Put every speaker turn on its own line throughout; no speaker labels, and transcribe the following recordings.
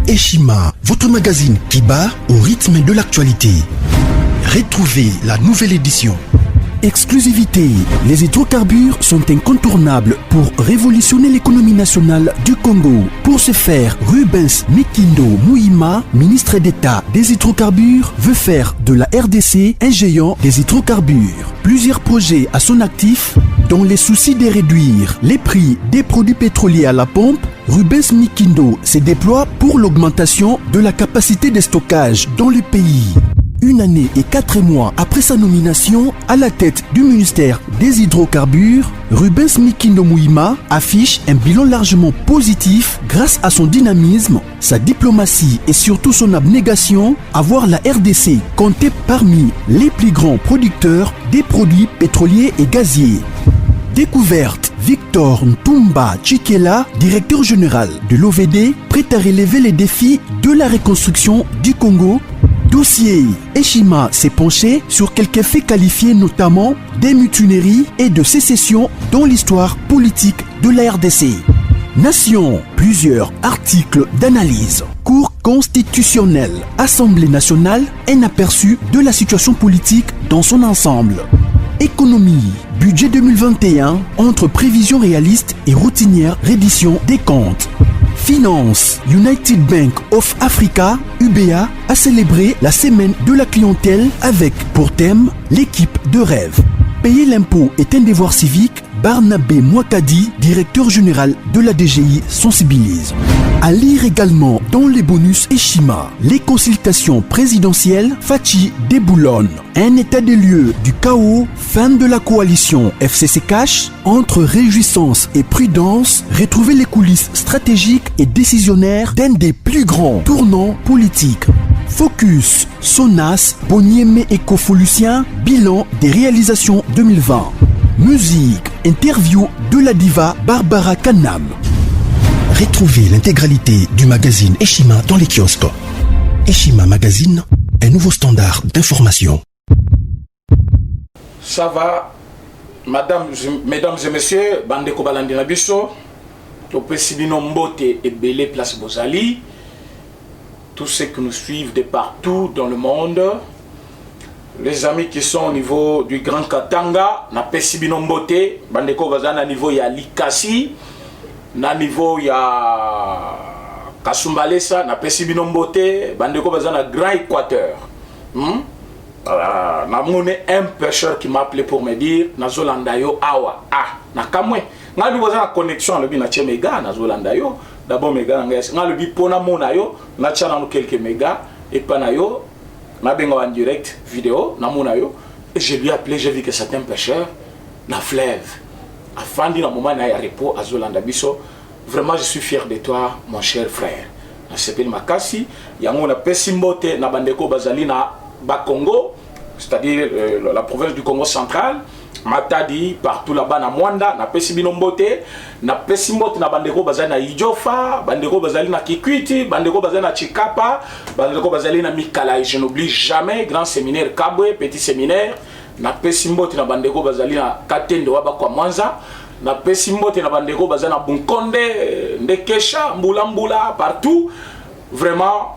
Eshima, votre magazine qui bat au rythme de l'actualité. Retrouvez la nouvelle édition. Exclusivité, les hydrocarbures sont incontournables pour révolutionner l'économie nationale du Congo. Pour ce faire, Rubens Mikindo Mouima, ministre d'État des hydrocarbures, veut faire de la RDC un géant des hydrocarbures. Plusieurs projets à son actif, dans les soucis de réduire les prix des produits pétroliers à la pompe. Rubens Mikindo se déploie pour l'augmentation de la capacité de stockage dans le pays. Une année et 4 mois après sa nomination à la tête du ministère des hydrocarbures, Rubens Mikindo Mouima affiche un bilan largement positif grâce à son dynamisme, sa diplomatie et surtout son abnégation à voir la RDC compter parmi les plus grands producteurs des produits pétroliers et gaziers. Découverte, Victor Ntumba Chikela, directeur général de l'OVD, prêt à relever les défis de la reconstruction du Congo. Dossier, Eshima s'est penché sur quelques faits qualifiés notamment des mutineries et de sécession dans l'histoire politique de la RDC. Nation, plusieurs articles d'analyse. Cour constitutionnelle, Assemblée nationale, un aperçu de la situation politique dans son ensemble. Économie, budget 2021, entre prévisions réalistes et routinières reddition des comptes. Finance, United Bank of Africa, UBA, a célébré la semaine de la clientèle avec, pour thème, l'équipe de rêve. Payer l'impôt est un devoir civique. Barnabé Mwakadi, directeur général de la DGI, sensibilise. À lire également dans les bonus Eshima, les consultations présidentielles Fachi déboulonne. Un état des lieux du chaos, fin de la coalition FCC Cash, entre réjouissance et prudence, retrouver les coulisses stratégiques et décisionnaires d'un des plus grands tournants politiques. Focus, Sonas, Bonieme et Kofolusien, bilan des réalisations 2020. Musique, interview de la diva Barbara Kanam.
Retrouvez l'intégralité du magazine Eshima dans les kiosques. Eshima Magazine, un nouveau standard d'information.
Ça va, mesdames et messieurs, Bandeko Balandina Bisso, Topesibino Mbote et Belé Place Bozali, tous ceux qui nous suivent de partout dans le monde, les amis qui sont au niveau du Grand Katanga, na Pesibino Mbote, Bandeko Bazana niveau ya Likasi, na niveau ya Kasumbalesa, na Pesibino Mbote, Bandeko Bazana Grand Équateur. Na mouné un pêcheur qui m'a appelé pour me dire Nazolandayo Awa. Na kamwe. Nga lu bazana connexion le bi na tie méga Nazolandayo. D'abord méga nga le bi pona mona yo, na tia na quelques mégas et panayo. Na benga en direct vidéo na mona yo et je lui ai appelé, j'ai vu que c'est un pêcheur na fleuve. Afandi na moment na repos Azolanda biso. Vraiment je suis fier de toi mon cher frère. Na s'appelle Makasi, yango na Pesimbote na bandeko bazali na Bakongo, c'est-à-dire la province du Congo central. Matadi partout là-bas na Mwanda, na Pesibino Mbote, na Pesimbote na bandeko bazali na Idjofa, bandeko bazali na Kikwiti, bandeko bazali na Chikapa, bandeko bazali na Mikala. Je n'oublie jamais grand séminaire Kabwe, petit séminaire. Na Pesimbote na bandeko bazali na Katende waba kwa Mwanza, na Pesimbote na bandeko bazali na Bunkonde, Ndekesha, Mbula partout. Vraiment,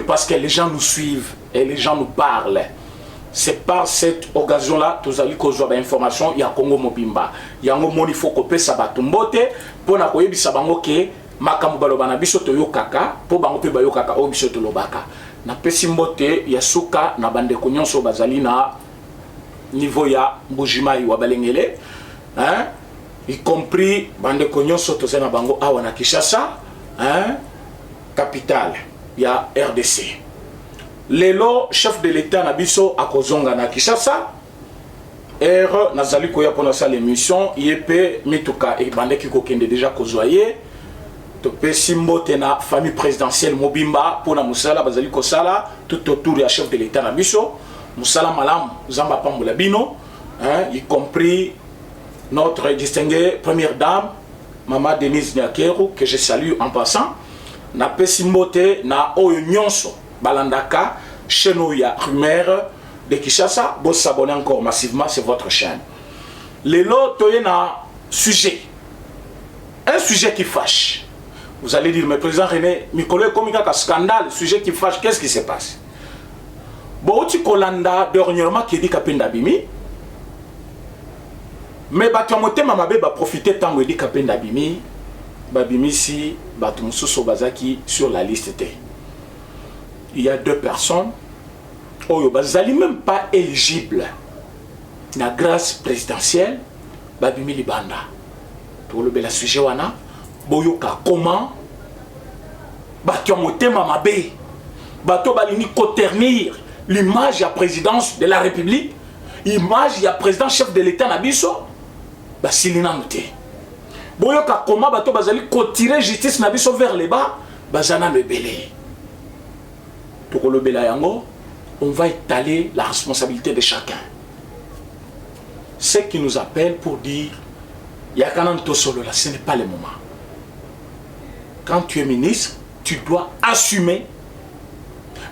parce que les gens nous suivent et les gens nous parlent. C'est par cette occasion-là que nous allons avoir des informations. Il y a Congo Mobimba. Il y a un monde il faut que ça va tomber pour na koyebi sabango ke makambo balobana biso to yokaka pour bango pe bayokaka o biso to lobaka. Na pesi mbote ya suka na bande ko nyonso bazali na niveau ya Mbujimai wa Balengele, hein, y compris bande ko nyonso to zena bango awa na Kinshasa, hein, capitale ya RDC. Lelo chef de l'état na biso akozonga na Kinshasa. Nazali koya pour ça l'émission IEP Mituka et bande ki kokende déjà kozoyer. To pesimbote na famille présidentielle Mobimba pour na musala bazali kosala tout autour ya chef de l'état na biso. Musala malam zamba pambola bino, hein, y compris notre distinguée première dame Maman Denise Nyakeru que je salue en passant. Na pesimbote na oyo nyonso balandaka chaîne ya rumeur de Kinshasa, vous s'abonnez encore massivement sur votre chaîne. Le lot toye na sujet, un sujet qui fâche. Vous allez dire, mais président René, Mikolo Komika, scandale, sujet qui fâche, qu'est-ce qui se passe? Bon, tu Kolanda, dernièrement, qui dit Kapenda Bimi, mais Batuamote Mamabe va profiter tant que dit Kapenda Bimi, Babimi si, Batumsu Sobazaki sur la liste T. Il y a 2 personnes, oh, bazali même pas éligible. La grâce présidentielle, Babimi Libanda. Pour le bel sujet, wana, boyoka comment, Batuamote Mamabe, Bato Balini Koternir. L'image de la présidence de la République, l'image de la président chef de l'État Nabiso, bah silina noté. Boyoka comment bato bazali tirer justice Nabiso vers les bas, bazana le belé. Pour le belé yango, on va étaler la responsabilité de chacun. Ce qui nous appelle pour dire, yakanan tosolo là, ce n'est pas le moment. Quand tu es ministre, tu dois assumer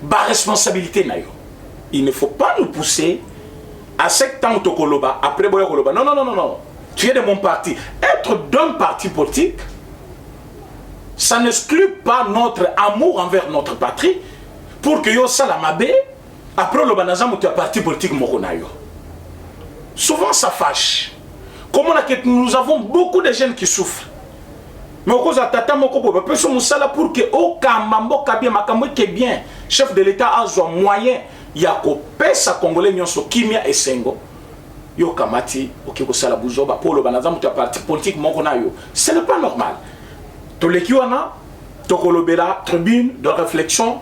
ma responsabilité nayo. Il ne faut pas nous pousser à 7 ans Tokoloba, après Boya Koloba. Non, non, non, non, non. Tu es de mon parti. Être d'un parti politique, ça n'exclut pas notre amour envers notre patrie pour que yo salamabe, après le banazam tu es parti politique moronayo. Souvent ça fâche. Comme on a que nous avons beaucoup de jeunes qui souffrent. Mais au cause de tata moko boba, peut musala pour que au kamambo kabia makambo qui est bien, chef de l'État a un moyen. Yako pesa congolais nyonso kimia esengo yo kamati okiko sala buzoba pour le banazam tu parti politique moko na yo. Ce n'est pas normal. To lekiwana to kolobela tribune de réflexion.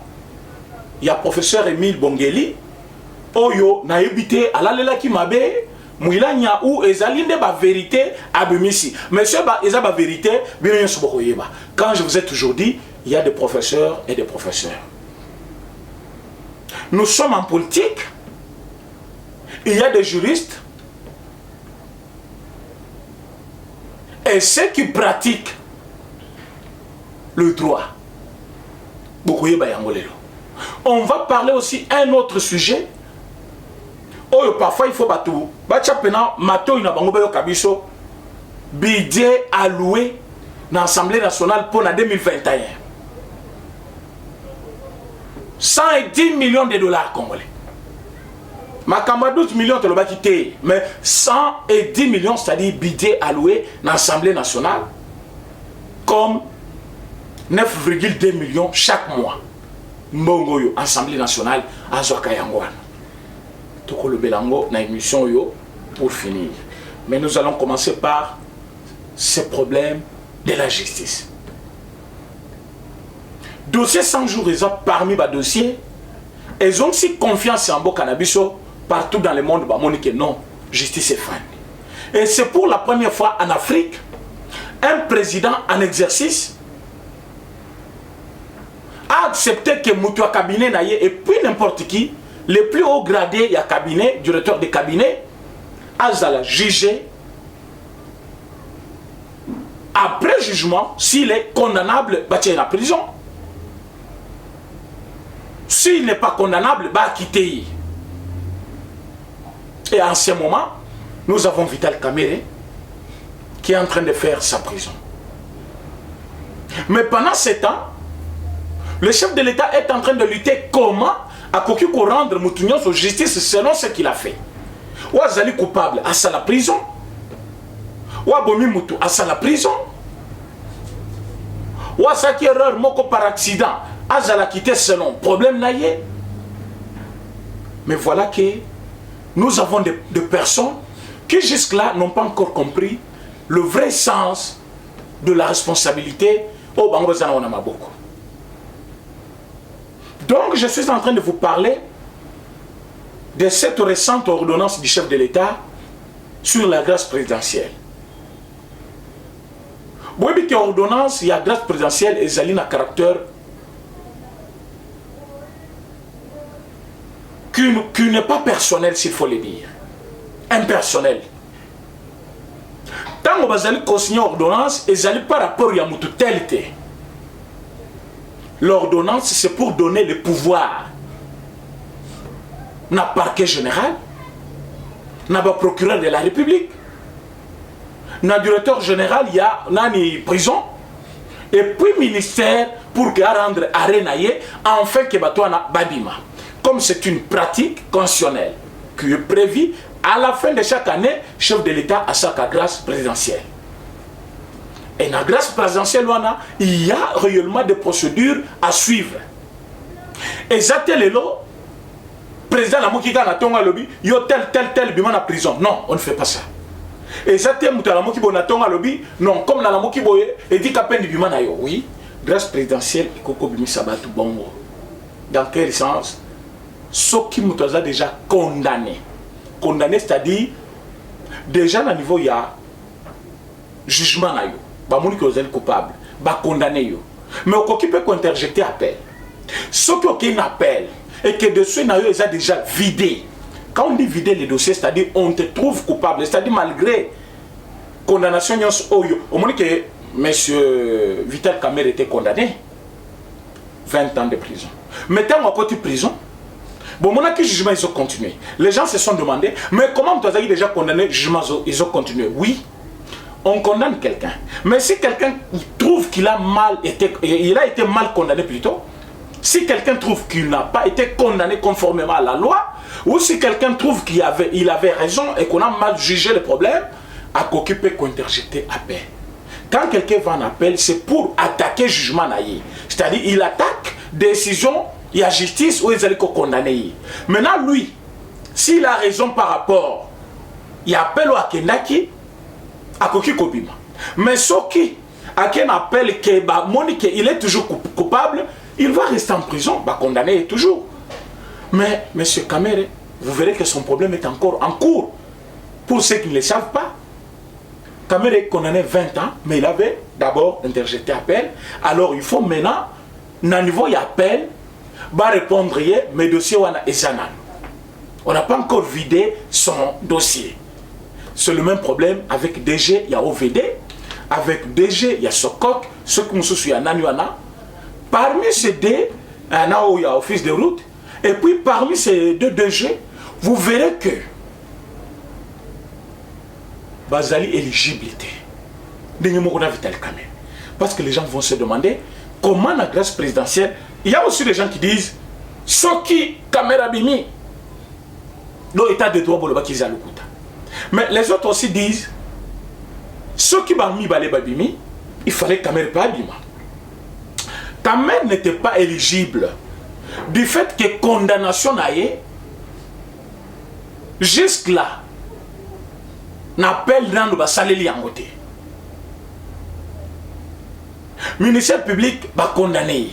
Il y a professeur Émile Bongeli oyo na ebité alalela ki mabe muilanya ou ezalinde ba vérité abimisi. Monsieur ba eza ba vérité bien nyonso bokoyeba. Quand je vous ai toujours dit, il y a des professeurs et des professeurs. Nous sommes en politique, il y a des juristes, et ceux qui pratiquent le droit. On va parler aussi un autre sujet. Oh, parfois il faut battre. Budget alloué dans l'Assemblée nationale pour la 2021. 110 millions de dollars congolais. Ma camarade 12 millions de dollars quitté, mais 110 millions, c'est-à-dire budget alloué dans l'Assemblée nationale, comme 9,2 millions chaque mois. Mbongo Assemblée nationale, à Zokayangwan. Tout le belango na émission yo pour finir. Mais nous allons commencer par ces problèmes de la justice. Dossier 100 jours, ils ont parmi les dossiers. Ils ont aussi confiance en Bokanabiso partout dans le monde. Monique, non, justice est fan. Et c'est pour la première fois en Afrique, un président en exercice a accepté que Moutoua cabinet n'aille et puis n'importe qui, les plus hauts gradés, il y a cabinet, directeur de cabinet, a jugé après jugement s'il est condamnable, bah tiens la prison. S'il n'est pas condamnable, bah quitter. Et en ce moment, nous avons Vital Kamerhe qui est en train de faire sa prison. Mais pendant ce temps, le chef de l'État est en train de lutter comment à Kokiko rendre Moutounion sur justice selon ce qu'il a fait. Ou Azali coupable à sa la prison. Ou Abomi Moutou à sa la prison. Ou Asaki erreur moko par accident. Azala quitté selon problème naïe. Mais voilà que nous avons des personnes qui jusque-là n'ont pas encore compris le vrai sens de la responsabilité au Bangozana Onamaboko. Donc je suis en train de vous parler de cette récente ordonnance du chef de l'État sur la grâce présidentielle. Vous voyez que l'ordonnance, il y a grâce présidentielle et Zaline à caractère qui n'est pas personnel, s'il faut le dire. Impersonnel. Tant que vous allez consigner l'ordonnance, ils n'allez pas rapport à toute telle. L'ordonnance, c'est pour donner le pouvoir. N'a parquet général, n'a pas procureur de la République, n'a directeur général, il y a une prison, et puis ministère pour que rendre arenaye enfin que batouana babima. Comme c'est une pratique constitutionnelle qui est prévue à la fin de chaque année, chef de l'État a sa grâce présidentielle. Et dans la grâce présidentielle, il y a réellement des procédures à suivre. Et ça, le président la Mokika na tonga lobby, yo tel bima na prison. Non, on ne fait pas ça. Et ça te muta la Mokibo na tonga lobby, non, comme na la Mokibo et dit qu'à peine bima na yo. Oui, grâce présidentielle, il koko bimi sabatu bongo. Dans quel sens? Ce qui nous a déjà condamné. Condamné, c'est-à-dire, déjà à niveau, il y a jugement na yo. Bah, mon qui est coupable, bah, condamné yo. Mais au qui peut interjeter appel. Ce qui est un appel, et que de ce naïo, ils ont déjà vidé. Quand on dit vider les dossiers, c'est-à-dire, on te trouve coupable. C'est-à-dire, malgré condamnation, au moment que M. Vital Kamerhe était condamné, 20 ans de prison. Maintenant, à côté de prison, bon, mon jugement, ils ont continué. Les gens se sont demandé, mais comment tu as déjà condamné le jugement, ils ont continué? Oui, on condamne quelqu'un. Mais si quelqu'un trouve qu'il a été mal condamné plutôt, si quelqu'un trouve qu'il n'a pas été condamné conformément à la loi, ou si quelqu'un trouve qu'il avait raison et qu'on a mal jugé le problème, à quoi peut interjeter appel. Quand quelqu'un va en appel, c'est pour attaquer le jugement naïe. C'est-à-dire, il attaque décision. Il y a justice où ils allaient condamner. Maintenant, lui, s'il a raison par rapport, il appelle à Kendaki, à Koki Kobima. Mais ce qui, à qui appelle que il est toujours coupable, il va rester en prison, condamné toujours. Mais M. Kamerhe, vous verrez que son problème est encore en cours. Pour ceux qui ne le savent pas, Kamerhe est condamné 20 ans, mais il avait d'abord interjeté appel. Alors il faut maintenant, dans niveau il appel, va répondre, mes dossiers on n'a pas encore vidé son dossier. C'est le même problème avec DG, il y a OVD, avec DG, il y a Sokok, ce que nous sommes il y a Nanuana. Parmi ces deux, il y a Office de route, et puis parmi ces deux DG, vous verrez que Bazali éligibilité. Parce que les gens vont se demander comment la grâce présidentielle. Il y a aussi des gens qui disent ce qui Kamerhe Bimi, l'état de droit qui mais les autres aussi disent ce qui m'a mis Bimi, il fallait Kamerhe pas Bima. Kamerhe n'était pas éligible du fait que condamnation naïe jusque là n'appelle dans le salé en côté. Ministère public va condamner.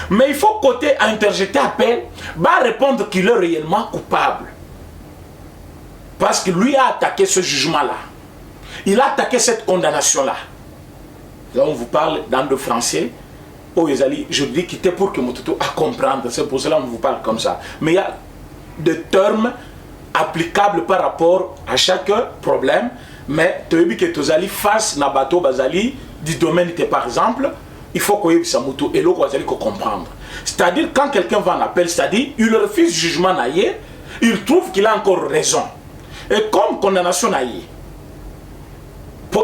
Mais il faut côté interjeter appel, va répondre qu'il est réellement coupable. Parce que lui a attaqué ce jugement-là. Il a attaqué cette condamnation-là. Là, on vous parle dans le français. Oh, je dis qu'il était pour que Motutu à comprendre. C'est pour cela qu'on vous parle comme ça. Mais il y a des termes applicables par rapport à chaque problème. Mais tu veux que tu allez face à bateau bazali du domaine, par exemple, il faut qu'on ait sa moto et l'autre vous allez comprendre. C'est-à-dire, quand quelqu'un va en appel, c'est-à-dire, il refuse jugement naïe, il trouve qu'il a encore raison. Et comme condamnation naïe,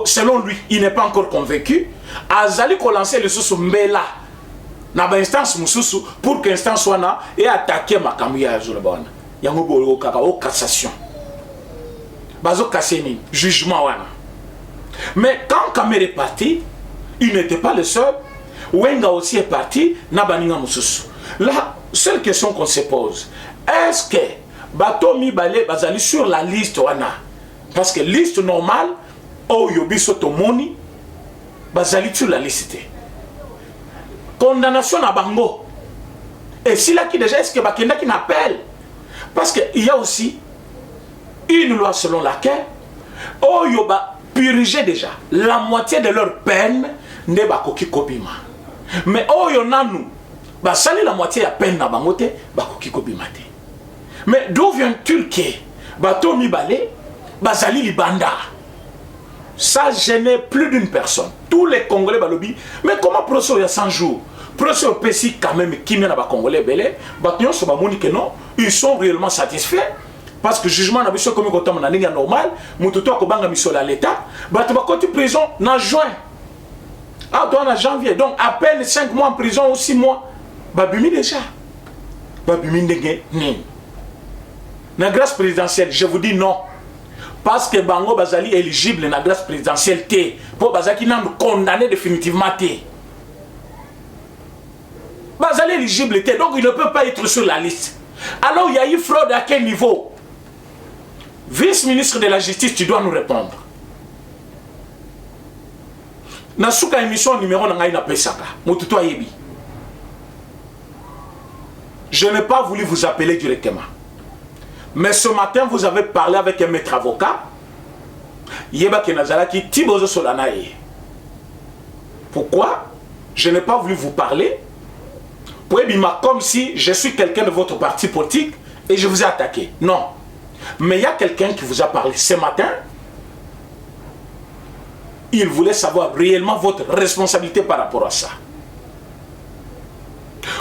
selon lui, il n'est pas encore convaincu, Azali ko lancer le sous mbela na ba instance mususu pour que instance wana et attaquer makamuya azulabana. Yango bolo kaka o cassation. Bazo kasseni jugement wana. Mais quand Kamerhe est parti, il n'était pas le seul. Wenga aussi est parti, Nabaninga Mususu. La seule question qu'on se pose, est-ce que Bato Mibale bazali sur la liste wana? Parce que liste normale, oh yobiso tomoni, bazali sur la liste. Condamnation à Bango. Et si là qui déjà, est-ce que Bakenda qui n'appelle? Parce qu'il y a aussi une loi selon laquelle, oh yoba purger déjà la moitié de leur peine ne bakoki kobima. Mais oh yonanou, bah sali la moitié à peine na bangote bakoki kobima te. Mais d'où vient-il que bato mibale bazali libanda? Ça gênait plus d'une personne. Tous les Congolais balobi, mais comment procès il y a 100 jours? Procès au PC quand même qui mène à Congolais belé, batons sur bamoni que non, ils sont réellement satisfaits. Parce que le jugement n'a pas comme il normal, Moutoutou a mission à l'État, bah tu vas continuer prison en juin. Ah, toi, en janvier. Donc, à peine 5 mois en prison ou 6 mois. Babimi déjà. Babimi ndenge. La grâce présidentielle, je vous dis non. Parce que Bango Bazali est éligible à la grâce présidentielle. Pour Bazali n'a condamné définitivement. Bazali est éligible. Donc, il ne peut pas être sur la liste. Alors, il y a eu fraude à quel niveau? Vice-ministre de la Justice, tu dois nous répondre. Nasuka émission numéro na pesaka. Motuto ayebi. Je n'ai pas voulu vous appeler directement. Mais ce matin, vous avez parlé avec un maître avocat. Yeba Kenazalaki Tibozo Solanaye. Pourquoi? Je n'ai pas voulu vous parler. Comme si je suis quelqu'un de votre parti politique et je vous ai attaqué. Non. Mais il y a quelqu'un qui vous a parlé ce matin. Il voulait savoir réellement votre responsabilité par rapport à ça.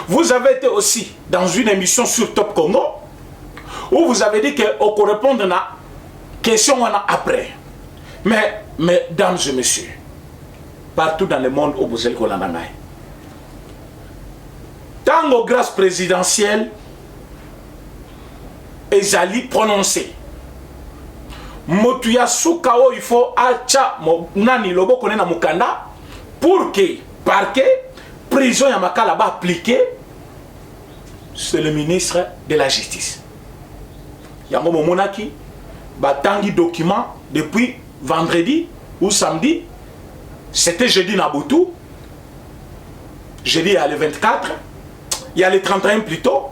Vous avez été aussi dans une émission sur Top Congo où vous avez dit qu'on peut répondre à la question après. Mais, mesdames et messieurs, partout dans le monde où vous êtes, tant que grâce présidentielle ezali prononcé motuya sukao il faut acha nani loboko na mukanda pour que parquet prison ya makala ba appliqué, c'est le ministre de la Justice. Yango momonaki batangi document depuis vendredi ou samedi, c'était jeudi Nabutu, jeudi il y a le 24, il y a le 31 plutôt.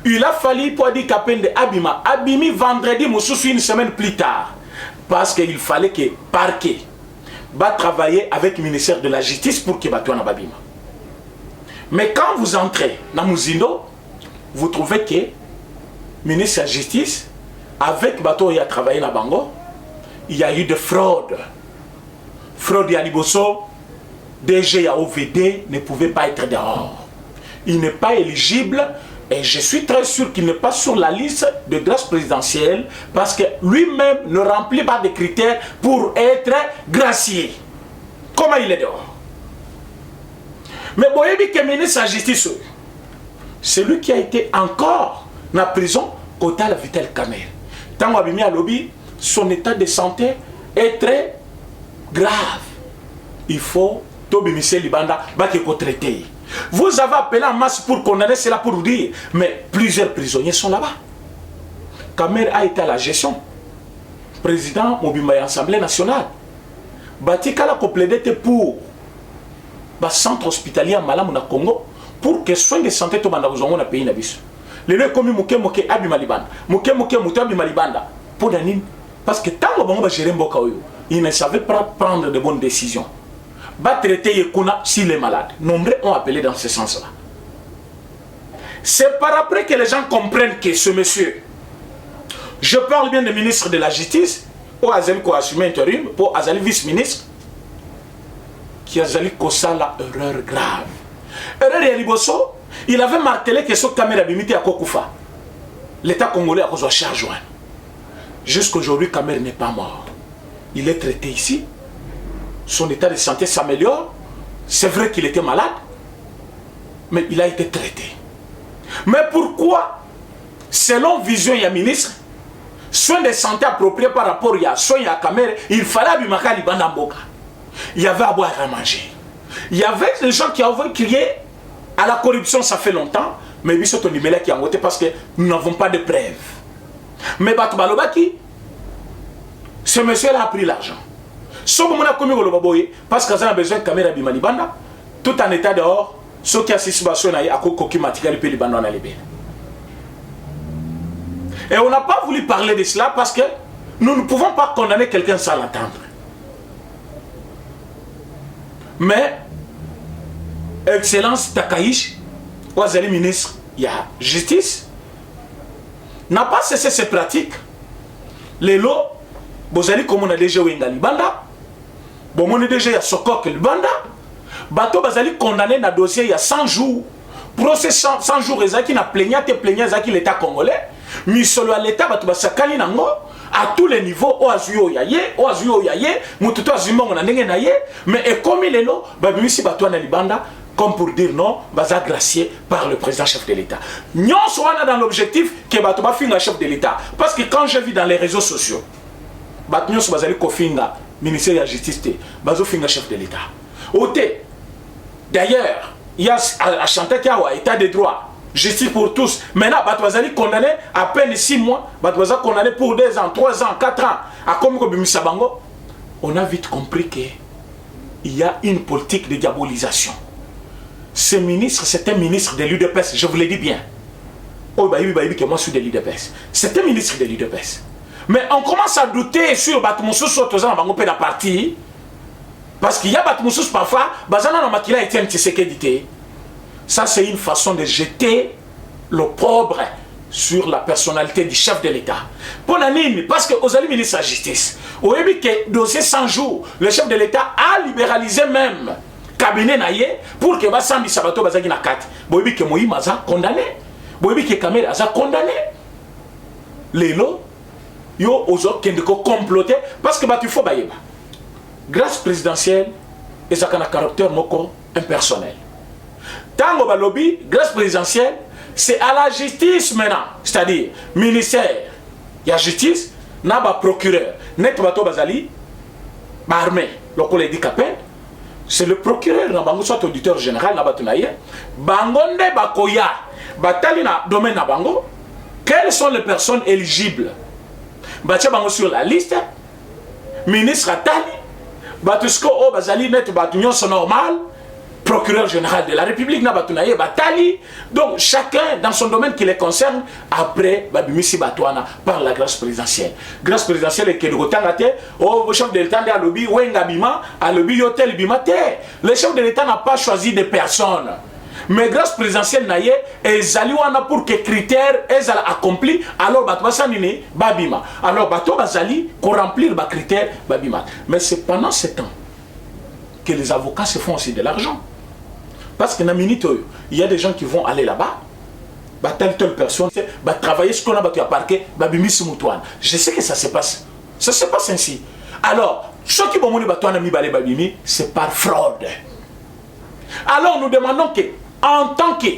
Il a fallu pour dire qu'appelle Abima. Abimi vendredi, une semaine plus tard. Parce qu'il fallait que parquet va travailler avec le ministère de la Justice pour que Batouana Babima. Mais quand vous entrez dans Mouzindo, vous trouvez que le ministre de la Justice, avec Batou, il a travaillé dans Bango, il y a eu de fraude. Fraude à Liboso, DG à OVD ne pouvait pas être dehors. Il n'est pas éligible. Et je suis très sûr qu'il n'est pas sur la liste de grâce présidentielle parce que lui-même ne remplit pas de critères pour être gracié. Comment il est dehors? Mais Boyebi qui est ministre de la Justice, c'est lui qui a été encore dans la prison côté la Vitel Kamer. Tant qu'Abimi a lobby, son état de santé est très grave. Il faut Tobi Michel Libanda traiter. Vous avez appelé en masse pour condamner cela pour vous dire, mais plusieurs prisonniers sont là-bas. Kamer a été à la gestion. Président Mobimba Assemblée nationale. Batikala complété pour le centre hospitalier à Malam na Congo pour que soins de santé to banda dans le pays nabiso. Les deux commis moké Abima Libanda. Moké Abima Libanda. Pour Danine. Parce que tant que on va gérer Mboka Oyo, il ne savait pas prendre de bonnes décisions. Va traiter Yekuna s'il est malade. Nombreux ont appelé dans ce sens-là. C'est par après que les gens comprennent que ce monsieur, je parle bien du ministre de la Justice, pour Azali qui a assumé intérim, pour Azali vice-ministre, qui a Azali Kosa la erreur grave. Erreur Yaliboso, il avait martelé que ce caméra bimité à Kokufa. L'État congolais a besoin de charge. Jusqu'aujourd'hui, Kamer n'est pas mort. Il est traité ici. Son état de santé s'améliore. C'est vrai qu'il était malade, mais il a été traité. Mais pourquoi, selon vision et ministre, soins de santé appropriés par rapport à soins et à Kamer, il fallait Abimaka Libanda Mboka. Il y avait à boire et à manger. Il y avait des gens qui avaient crié à la corruption, ça fait longtemps, mais ils sont qui ont voté parce que nous n'avons pas de preuves. Mais Batubalobaki, ce monsieur-là a pris l'argent. Sauf que a commis le parce qu'on a besoin de caméra Bimalibanda, tout en état dehors, ceux qui assistent à Kokoki Matikali Libanda en Alibé. Et on n'a pas voulu parler de cela parce que nous ne pouvons pas condamner quelqu'un sans l'entendre. Mais, Excellence Takaïch, Ouazali ministre, il y a justice, n'a pas cessé ses pratiques. Les lots, Bozali comme on a déjà eu Libanda, bon on a déjà eu Sokok Libanda, Bato Bazali condamné dans le dossier il y a 100 jours. Procès 100 jours, Ezaki n'a plaignat et plaignat Ezaki l'État congolais, mais solo à l'État, Bato Basakali Nango, à tous les niveaux o azuyo yaye o azuyo yaye mututo azimongo na ndenge na ye mais et comme il est là babimisi bato na libanda comme pour dire non baza gracié par le président chef de l'État nyon soana dans l'objectif que bato ba finga chef de l'État parce que quand je vis dans les réseaux sociaux bato nyon so bazali ko finga ministère de la justice te bazo finga chef de l'État oté d'ailleurs il y a à chanter qu'il y a état de droit justice pour tous. Maintenant, Batouazali condamné à peine 6 mois. Batouazali condamné pour 2 ans, 3 ans, 4 ans. À comme Bimisabango, on a vite compris qu'il y a une politique de diabolisation. Ce ministre, c'est un ministre de l'UDPS, je vous le dis bien. Oh, que moi je suis de l'UDPS. C'est un ministre de l'UDPS. Mais on commence à douter sur Batmoussous Sotozan Bango Peda Parti. Parce qu'il y a Batmoussous parfois, Bazana Makila et un Tshisekedi. Ça, c'est une façon de jeter l'opprobre sur la personnalité du chef de l'État. Pour l'année, parce que aux ministres de la Justice, au début que dossier 100 jours, le chef de l'État a libéralisé même cabinet naïe pour que Bassambi Sabato Bazagi na kat. Boyebi que Moïse Maza condamné. Boyebi que Kamel Aza condamné. Lélo, yo aux autres qui ont comploté parce que tu faut baïba. Grâce présidentielle, et ça a un caractère moko impersonnel. Tango Balobi, grâce présidentielle, c'est à la justice maintenant. C'est-à-dire, ministère, il y a justice, n'a pas procureur. Net Bato Bazali, armée, le collègue Capel, c'est le procureur, n'a pas soit auditeur général, n'a pas tunaye. Bangonde Bakoya, Batali na domaine na Bango, quelles sont les personnes éligibles? Batia Bango sur la liste, ministre Atali, Batusko O Bazali, net Batunion, c'est normal. Procureur général de la République Nabatunaye Batali. Donc chacun dans son domaine qui les concerne après Babimisi Batouana par la grâce présidentielle. Grâce présidentielle et que le Rotangate, au chef de l'État à lobby, Wengabima, à lobby Yotel Bimate. Le chef de l'État n'a pas choisi de personne. Mais grâce présidentielle naye et Zaliwana pour que critères elles accompli alors Batouasanine Babima. Alors Batou Bazali pour remplir les critères Babima. Mais c'est pendant ce temps que les avocats se font aussi de l'argent. Parce que dans minute, il y a des gens qui vont aller là-bas, telle personne, travailler ce qu'on a battu à parquet, je sais que ça se passe. Ça se passe ainsi. Alors, ceux qui vont battu c'est par fraude. Alors nous demandons que, en tant que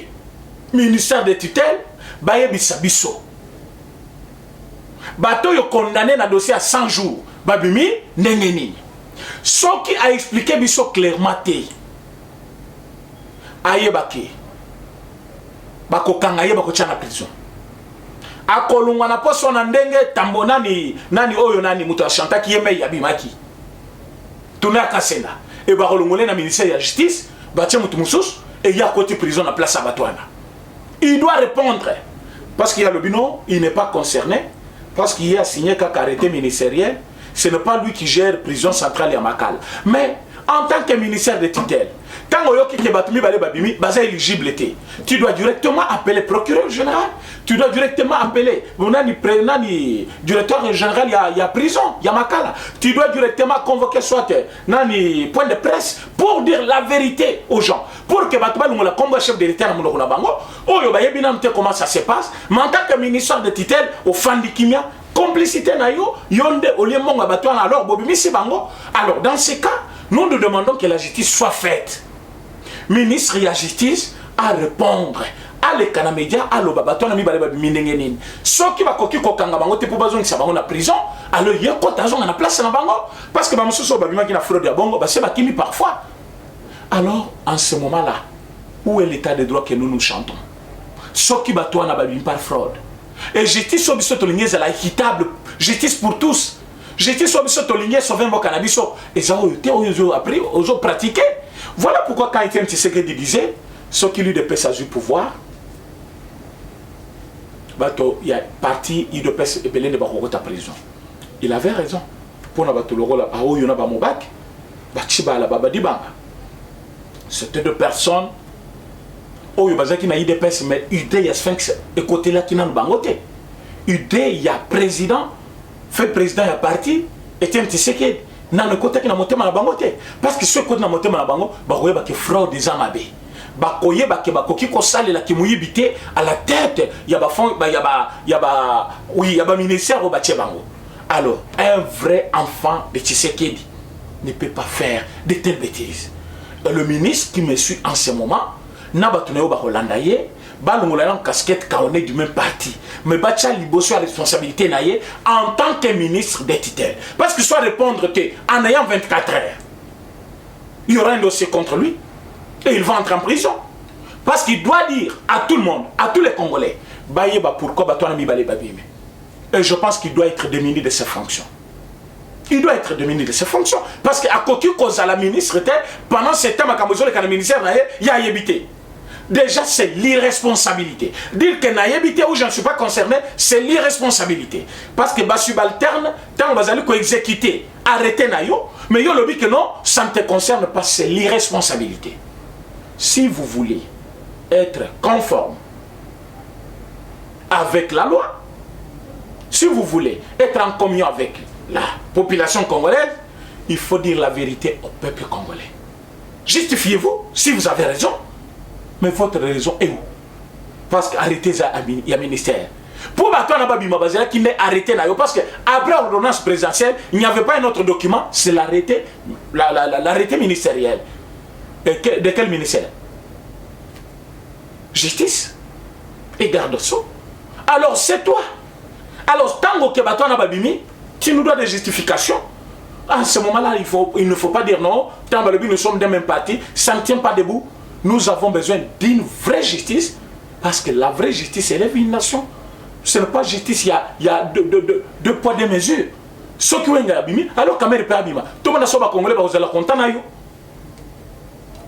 ministère de tutelle, Bisso. Bateau est condamné dans le dossier à 100 jours. Babimi, Nengeni. Ce qui a expliqué Bisso clairement, ayebaki bakokanga ye bakotia na prison akolungwa na poso na ndenge tambo nani oyo nani muto achantaki yeme yabimaki tuna kasenda e bakolungole na ministère ya justice batie mutu mususu et il y a côté prison na place abatwana il doit répondre parce qu'il y a le bino il n'est pas concerné parce qu'il y a signé qu'un arrêté ministériel ce n'est pas lui qui gère prison centrale à Makala mais en tant que ministère de tutelle, quand tu dois directement appeler le procureur général, tu dois directement appeler le directeur général, il y a prison, il y a Makala. Tu dois directement convoquer soit nani point de presse pour dire la vérité aux gens. Pour que comme chef de l'État, comment ça se passe. Mais en tant que ministère de tutelle, au Fandikimia, complicité na yo, yonde au lieu monga batouana alors bobimisi bango. Alors dans ces cas, nous nous demandons que la justice soit faite. Ministre de la justice à répondre. À l'écana média, à l'obabatouana mi baleba minengenin. Ce qui va koki kokanga bango te pour besoin de sa bango na prison. Alors il y a quoi d'argent à la place na bango parce que bamususo babima qui na fraude à bango, bah c'est bakimi parfois. Alors en ce moment-là, où est l'état de droit que nous nous chantons? Ce qui batouana babimi par fraude. Et justice au biso tolignez est équitable, justice pour tous. Justice au biso tolignez sauver mon cannabis et ça ont appris, aux autres pratiqué. Voilà pourquoi quand Etienne Tshisekedi disait ce qui lui dépêche à du pouvoir, il y a parti il dépêche et belé ne va pas prison. Il avait raison. Pour n'abattre le rôle à où il y en a pas mon bac, bachiba la baba dibanga. C'était deux personnes. Oh, il y a qui n'a eu des personnes, mais il y a Sphinx et côté là qui n'a pas bangoté. Il y a président, fait président, il y a parti, et tu sais que dans le côté qui n'a monté ma bangoté. Parce que ce côté n'a monté ma bango, bah, il y a des fraudes des amabé. Bah, il y a des choses qui m'ont évité à la tête. Il y a des fonds, il y a des ministères au bâtiment bango. Alors, un vrai enfant de Tshisekedi ne peut pas faire de telles bêtises. Et le ministre qui me suit en ce moment, n'a pas tenu au Barolandaye, en casquette quand on est du même parti. Mais Bacha Liboso a responsabilité naïe en tant que ministre des tutelles. Parce qu'il soit répondre qu'en ayant 24 heures, il y aura un dossier contre lui et il va entrer en prison. Parce qu'il doit dire à tout le monde, à tous les Congolais, pourquoi et je pense qu'il doit être démis de ses fonctions. Il doit être démis de ses fonctions. Parce qu'à côté de la ministre, pendant ce temps, le ministère il y a évité. Déjà, c'est l'irresponsabilité. Dire que n'a évité ou je ne suis pas concerné, c'est l'irresponsabilité. Parce que subalterne, tant on va exécuter, arrêter Nayo, mais il y a le que non, ça ne te concerne pas, c'est l'irresponsabilité. Si vous voulez être conforme avec la loi, si vous voulez être en communion avec la population congolaise, il faut dire la vérité au peuple congolais. Justifiez-vous si vous avez raison. Mais votre raison est où? Parce qu'arrêtez il y a ministère. Pour Babima qui n'est arrêté là, parce qu'après l'ordonnance présidentielle, il n'y avait pas un autre document, c'est l'arrêté, l'arrêté ministériel. De quel ministère? Justice et garde-sceaux. Alors c'est toi. Alors tant que Babimi, tu nous dois des justifications. À ce moment-là, il ne faut pas dire non, tant que nous sommes des mêmes partis, ça ne tient pas debout. Nous avons besoin d'une vraie justice, parce que la vraie justice élève une nation. Ce n'est pas justice, il y a deux poids, deux mesures. Ceux qui ont un abîme, alors quand même, tout le monde a sauvé Congolais, vous allez content.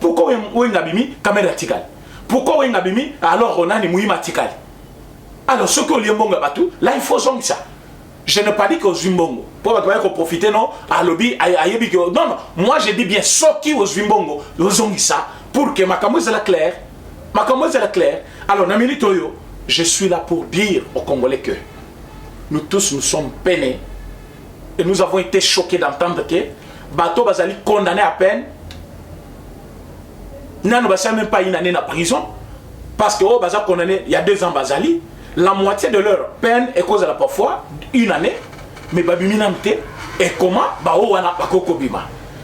Pourquoi vous avez un abîme, caméra tigal? Pourquoi vous avez un abîme, alors on a une mouille matikal? Alors ceux qui ont lié batou, là il faut zonger ça. Je n'ai pas dit que Zimbongo, pour profiter, non, à lobby, non, non, moi je dis bien, ceux qui ont Zimbongo, ils ont ça. Pour que ma camoise est claire, alors Namini Toyo, je suis là pour dire aux Congolais que nous tous nous sommes peinés et nous avons été choqués d'entendre que Bato Bazali condamné à peine, nous n'avons même pas une année en prison, parce que oh, Bazali condamné il y a 2 ans Bazali, la moitié de leur peine est cause de la parfois une année, mais Babimi Namte et comment Bao Wana Bako Bima.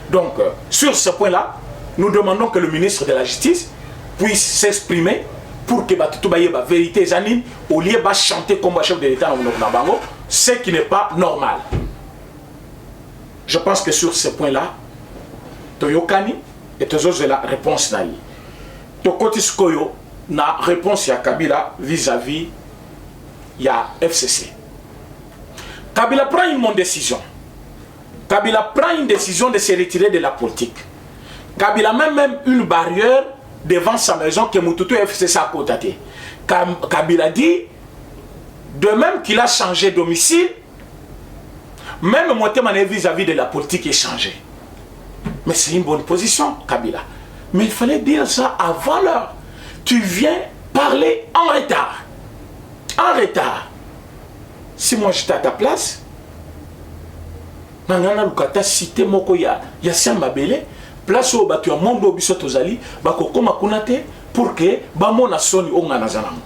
Donc sur ce point-là, nous demandons que le ministre de la Justice puisse s'exprimer pour que la vérité zanine, au lieu de chanter comme chef de l'État, ce qui n'est pas normal. Je pense que sur ce point-là, Toyokani et Tozozo la réponse naïe. Tokotiskoyo na réponse à Kabila vis-à-vis ya FCC. Kabila prend une bonne décision. Kabila prend une décision de se retirer de la politique. Kabila a même une barrière devant sa maison que Moutoutou FCC a côté. Kabila dit, de même qu'il a changé de domicile, même moi vis-à-vis de la politique est changé. Mais c'est une bonne position, Kabila. Mais il fallait dire ça avant l'heure. Tu viens parler en retard. En retard. Si moi j'étais à ta place, Nangana Lukata cité Mokoya, Yassien Mabele, place au batu mondo biso tozali bako koma kunate pour que bamona soni ongana zanango.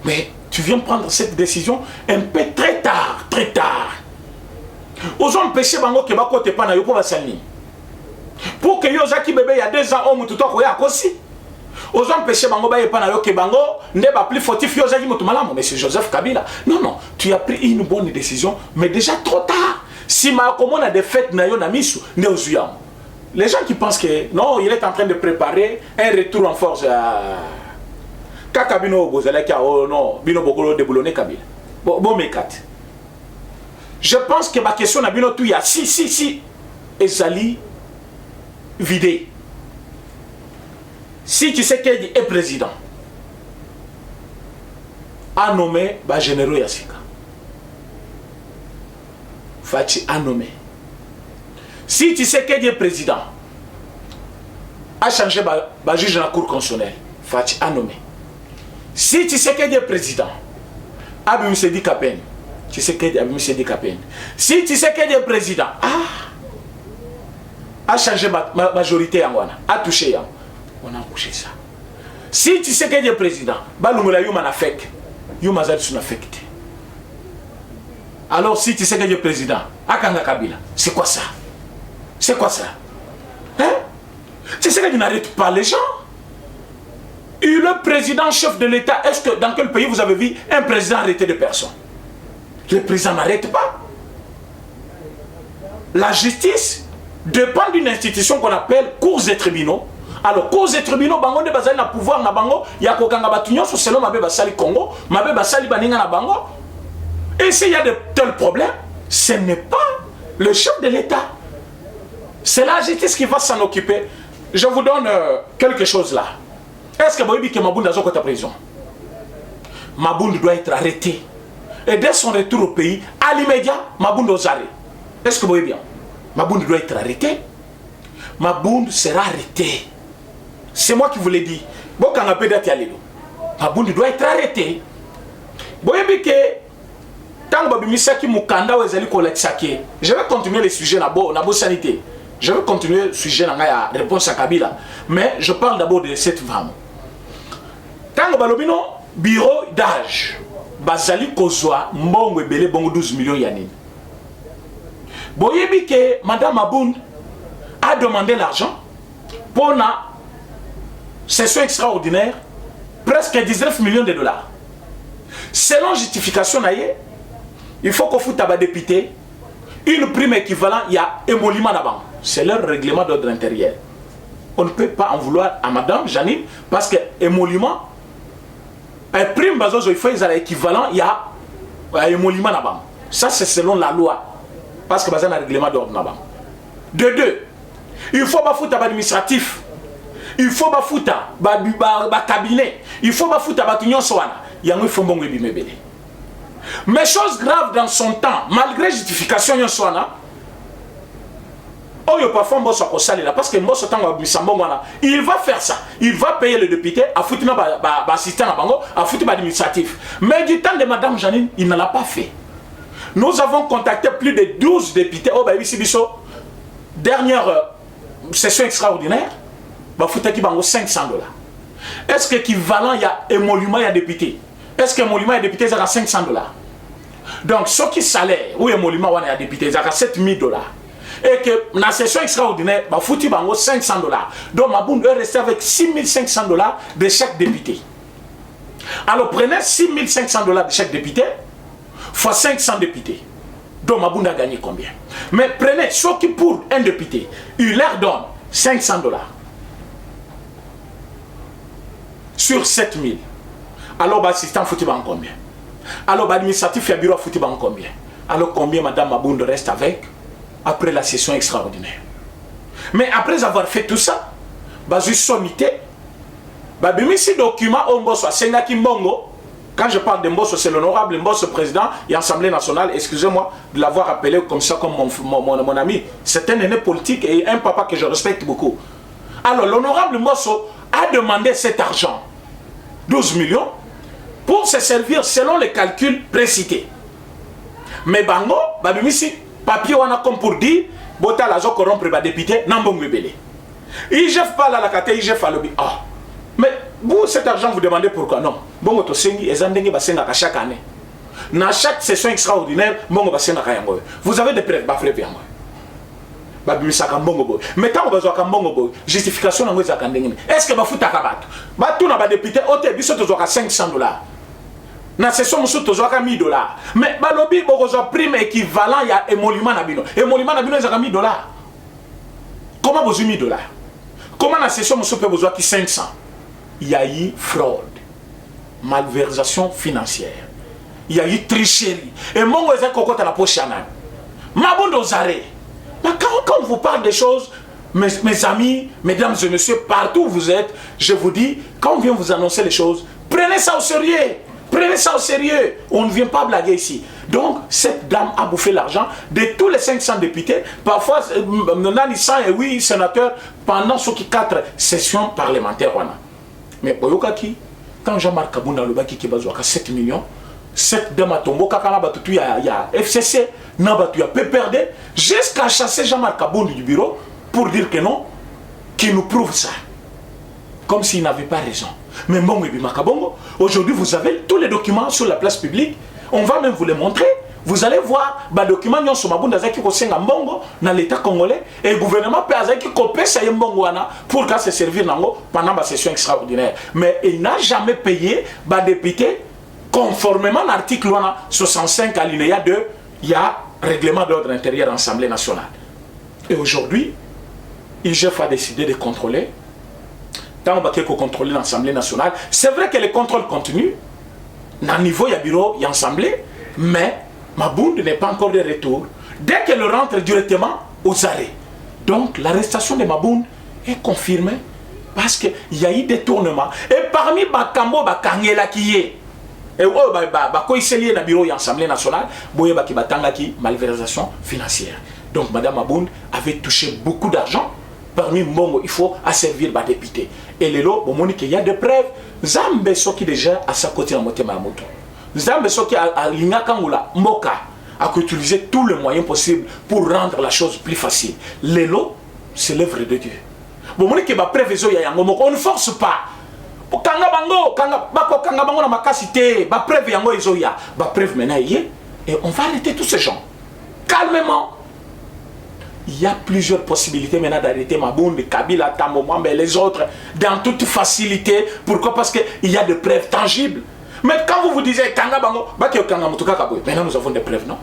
Mais tu viens prendre cette décision un peu très tard, très tard. Aux empêcher bango ke bako te pana yo po basani. Pour que yo zaki bébé il y a 2 ans on mutu to ko ya kosi. Aux empêcher bango ba pana yo ke bango ne ba plus fautif yo zaki mutu malamu monsieur Joseph Kabila. Non non, tu as pris une bonne décision mais déjà trop tard. Si ma comment a des fêtes na yo na misu ne ozuyam. Les gens qui pensent que non, il est en train de préparer un retour en force à Kakabino Bozaleka, oh non, Bino Bokolo de Boulonné Kabila. Bon, mekat. Je pense que ma question n'a Bino Touya, si, et Zali vidé. Si tu sais qu'il est président, a nommé ba généraux Yassika. Fati a nommé. Si tu sais qu'il est président, a changé le juge de la Cour constitutionnelle, Fati a nommé. Si tu sais qu'il est président, Abim Sedi Kapen, tu sais qu'il est Abim Sedi Kapen. Si tu sais qu'il est président, a changé ma majorité en Wana, a touché, on a couché ça. Si tu sais qu'il est président, Balumula Yuma n'a fait, Yuma Zadis n'a affecté. Alors si tu sais que tu es président, Akanga Kabila, c'est quoi ça? C'est quoi ça? Hein? Tu sais que tu n'arrêtes pas les gens. Et le président chef de l'État, est-ce que dans quel pays vous avez vu un président arrêter des personnes? Le président n'arrête pas. La justice dépend d'une institution qu'on appelle cours et tribunaux. Alors, cours et tribunaux, bango de bazali na pouvoir na bango, ya kokanga batunyo so selon mabe basali Congo, mabe basali baninga na bango. Et s'il y a de tels problèmes, ce n'est pas le chef de l'État. C'est la justice qui va s'en occuper. Je vous donne quelque chose là. Est-ce que vous voyez que Mabound est en prison? Mabound doit être arrêté. Et dès son retour au pays, à l'immédiat, Mabound aux arrêts. Est-ce que vous voyez bien? Mabound doit être arrêté. Mabound sera arrêté. C'est moi qui vous l'ai dit. Mabound doit être arrêté. Vous voyez que je vais continuer les sujets na bo sanité. Je vais continuer le sujet dans la réponse à Kabila. Mais je parle d'abord de cette femme. Tango balobino bureau d'âge. Bazali kozwa mbongo ebele bongo 12 millions yanine. Boyebi que Madame Mabound a demandé l'argent pour une session extraordinaire, presque 19 millions de dollars. Selon justification, il faut qu'on foute à député une prime équivalente, il y a émolument là-bas. C'est leur règlement d'ordre intérieur. On ne peut pas en vouloir à Madame Janine parce que émolument, un prime bazozo, il faut équivalent, il y a émolument là-bas. Ça, c'est selon la loi. Parce que c'est un règlement d'ordre là-bas. De deux, il faut pas foutre à l'administratif. Il faut pas foutre à cabinet. Il faut pas foutre à l'union soana. Il y a un fonds bon et bimébélé. Mais chose grave dans son temps, malgré justification yon soana, oh yo parfois mbosso ko salila parce que mbosso tango bisambongwana, il va faire ça. Il va payer le député à foutre ba assistant à bango, à foutre ba administratif. Mais du temps de Madame Janine, il ne l'a pas fait. Nous avons contacté plus de 12 députés au Baïbisi Bisso. Dernière session extraordinaire, bah foutre qui bango 500 dollars. Est-ce que équivalent il y a émolument il y a député? Est-ce que émolument il y a député ça a 500 dollars? Donc ce qui salaire ou émolument il y a député ça a 7000 dollars. Et que la session extraordinaire bah foutre bango 500 dollars. Donc Mabound doit rester avec 6500 dollars de chaque député. Alors prenez 6500 dollars de chaque député fois 500 députés. Donc Mabound a gagné combien? Mais prenez ce qui pour un député, il leur donne 500 dollars sur 7000. Alors l'assistant foutu en combien? Alors l'administratif et bureau foutu en combien? Alors combien Madame Mabound reste avec après la session extraordinaire? Mais après avoir fait tout ça, je sommité, si document au Mbosso, Sengaki Mbongo. Quand je parle de Mbosso, c'est l'honorable Mbosso président et Assemblée nationale. Excusez-moi de l'avoir appelé comme ça, comme mon ami. C'est un aîné politique et un papa que je respecte beaucoup. Alors, l'honorable Mbosso a demandé cet argent, 12 millions, pour se servir selon les calculs précités. Mais Bango, si papier on a comme pour dire, Bota la zo corrompre ba député, Nambongo Bele. Il jeffe pas la carte, il jeffe à l'objet. Ah, mais vous, cet argent, vous demandez pourquoi? Non. Bongo to sengi, ezandenge basenga chaque année. Dans chaque session extraordinaire, bongo basenga kayango. Vous avez des preuves, bafle piango. Babimisaka mbongo boy. Mais tant que vous mbongo boy, justification nango ezaka ndenge. Est-ce que bafuta kabato? Batu na ba député ote biso tozoka 500 dollars. Na session musu tozoka 1000 dollars. Mais balobi bokozo prime équivalent ya émolument na bino. Émolument na bino ezaka 1000 dollars. Comment vous 1000 dollars? Comment na session musu pe bozoka 500? Il y a eu fraude, malversation financière, il y a eu tricherie. Et mon voisin cocotte à la poche à Mabound aux arrêts. Mais quand on vous parle des choses, mes amis, mesdames et messieurs, partout où vous êtes, je vous dis, quand on vient vous annoncer les choses, prenez ça au sérieux. Prenez ça au sérieux. On ne vient pas blaguer ici. Donc, cette dame a bouffé l'argent de tous les 500 députés, parfois, 108 sénateurs, pendant ce qui 4 sessions parlementaires. Mais quand Jean-Marc Kabounda le baki qui bazouaka 7 millions, 7 dama tombo kakana batutu ya FCC, na batu ya PPRD, jusqu'à chasser Jean-Marc Kabounda du bureau pour dire que non, qu'il nous prouve ça. Comme s'il n'avait pas raison. Mais bon, aujourd'hui vous avez tous les documents sur la place publique, on va même vous les montrer. vous allez voir les documents nyonso mabunda zaki ko senga mbongo na l'état congolais et le gouvernement peut azaki koper ça mbongo wana pour qu'à se servir nango pendant la session extraordinaire. Mais il n'a jamais payé les députés conformément à l'article 65 alinéa 2, il y a règlement d'ordre intérieur à l'Assemblée nationale. Et aujourd'hui, IGF a décidé de contrôler. Tant qu'on va contrôler l'Assemblée nationale, c'est vrai que les contrôles continuent. À niveau, il y a bureau, il y a assemblée, mais Mabound n'est pas encore de retour. Dès qu'elle rentre directement aux arrêts. Donc l'arrestation de Mabound est confirmée parce qu'il y a eu des tournements. Et parmi Bakambo, Bakangela qui est, et quoi il lié dans le bureau de l'Assemblée nationale, boye baki batanga ki malversation financière. Donc Madame Mabound avait touché beaucoup d'argent. Parmi Mbongo, il faut asservir les députés. Et les lots, il y a des preuves. Zambe soki déjà à sa côté dans motema moto. Zambe soki a l'ingakangula Mboka a utilisé tous les moyens possibles pour rendre la chose plus facile. Les lots, c'est l'œuvre de Dieu. Bon, on ne force pas. Kanga bango na makasité, ba preuve yango ezoya, ba preuve maintenant et on va arrêter tous ces gens. Calmement. Il y a plusieurs possibilités maintenant d'arrêter Mabound, Kabila, Tambo, mais les autres dans toute facilité. Pourquoi? Parce qu'il y a des preuves tangibles. Mais quand vous disiez Kanga bango, maintenant nous avons des preuves, non?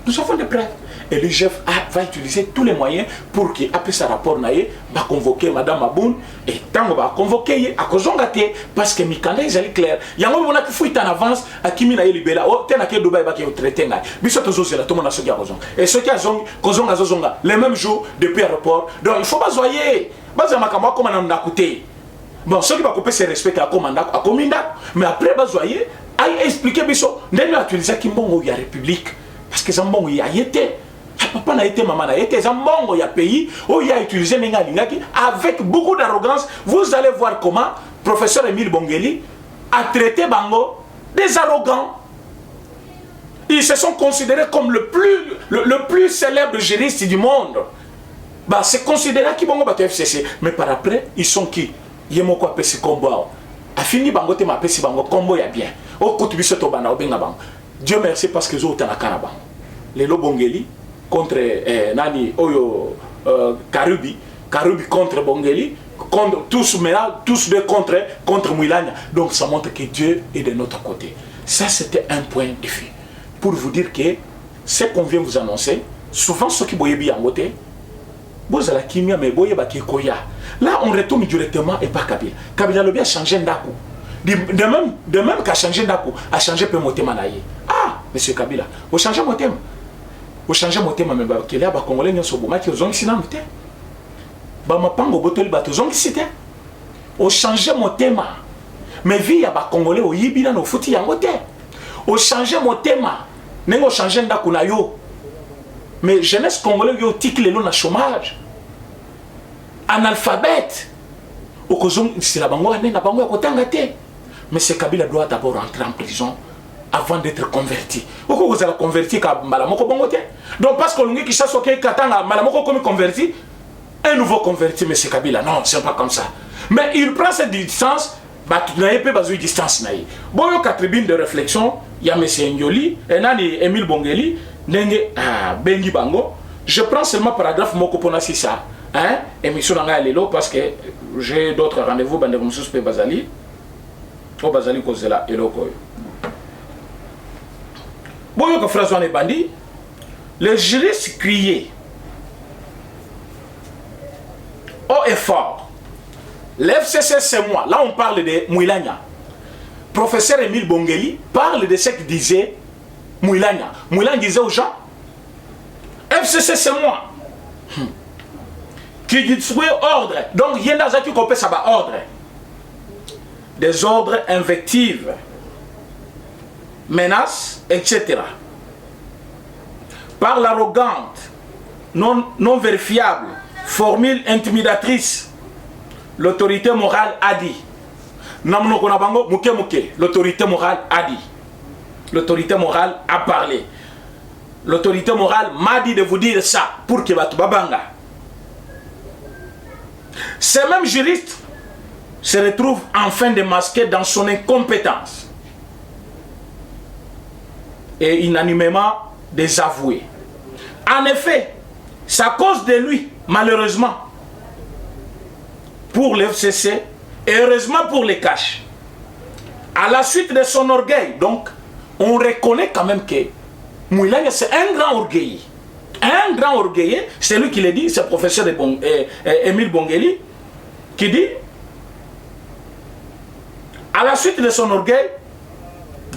Nous avons des preuves. Et le chef va utiliser tous les moyens pour qu'il après sa rapport naïe va convoquer Madame Mabound et tant qu'on va convoquer à cause parce que Mikanda ils allaient clair. Il y a un moment qui fuit en avance à Kimi naïe libéla. Oh t'es naquel Dubaï va qui est traité naïe. Biso tozo c'est là tout le monde a ce gars et ceux qui a zonga les mêmes jours depuis l'aéroport. Donc il faut pas zoyer. Bas makamba comme on a coûté. Bon ceux qui va couper ses respects à commanda à cominda mais après bas zoyer a expliquer biso n'en a utilisé Kimbongo il y a république parce que Zambongo il y a été. Papa n'a été, maman n'a été, Zambongo, il y a pays où il y a utilisé Nenga Lingaki avec beaucoup d'arrogance. Vous allez voir comment professeur Émile Bongeli a traité Bango des arrogants. Ils se sont considérés comme le plus célèbre juriste du monde. Bah, c'est considéré qu'ils vont battre FCC. Mais par après, ils sont qui? Yemoko a pesi combo. A fini Bango te ma pesi Bango combo ya bien. Au kutubi soto bana obenga Bango. Dieu merci parce que zo tana kana Bango. Les Bongeli contre Nani Oyo Karubi contre Bongeli, contre, tous deux contre Mouilania. Donc ça montre que Dieu est de notre côté. Ça c'était un point de vue. Pour vous dire que ce qu'on vient vous annoncer, souvent ceux qui boyent bien en côté, la kimia mais boyent ba koya. Là on retourne directement et pas Kabila. Kabila le bien changé d'aku. De même qu'a changé d'aku, a changé peu motema naïe. Ah, monsieur Kabila, vous changez motema. Vous changez mon thème, mais qu'il y a des Congolais qui sont boumés qui ont ici dans le thème. Bah, pango botoli bateau zong ici thème. Vous changez mon thème. Mais vie y a des Congolais au yibina no fouti yango thème. Vous changez mon thème. N'engo changé ndakuna yo. Mais jeunesse congolais yo tique les lots na chômage. Analphabète. Au kozong c'est la bango na bango ya kotanga te. Mais ce Kabila doit d'abord rentrer en prison avant d'être converti. Pourquoi vous allez convertir comme Malamoko Bongote? Donc parce que l'on qui chasse au Katanga, Malamoko comme converti, un nouveau converti, M. Kabila. Non, c'est pas comme ça. Mais il prend cette distance, bah tu n'as pas besoin de distance. Bon, il y a 4 tribune de réflexion, il y a M. Ndioli, et Émile Bongeli, Bengi Bango. Je prends seulement paragraphe Moko Ponasi ça. Hein? Émission Nanga Lelo parce que j'ai d'autres rendez-vous, Bande Moussous Pe Bazali. Au Bazali Kozela et Lokoyo. Boyo François Nebandi, les juristes criaient haut et fort. L'FCC c'est moi. Là on parle de Mouilania. Professeur Émile Bongeli parle de ce qu'il disait Mouilania. Mouilania disait aux gens FCC c'est moi. Qui dit ordre. Donc il y a qui compte ça va ordre. Des ordres invectives. Menaces, etc. Par l'arrogante, non vérifiable, formule intimidatrice, l'autorité morale a dit. L'autorité morale a dit. L'autorité morale a parlé. L'autorité morale m'a dit de vous dire ça pour que Batu Babanga. Ces mêmes juristes se retrouvent enfin démasqués dans son incompétence. Et unanimement, désavoué. En effet, c'est à cause de lui, malheureusement, pour le FCC et heureusement pour les caches. À la suite de son orgueil, donc, on reconnaît quand même que Mouilaya, c'est un grand orgueil. Un grand orgueilleux, c'est lui qui le dit, c'est le professeur Émile Bongeli, qui dit, à la suite de son orgueil,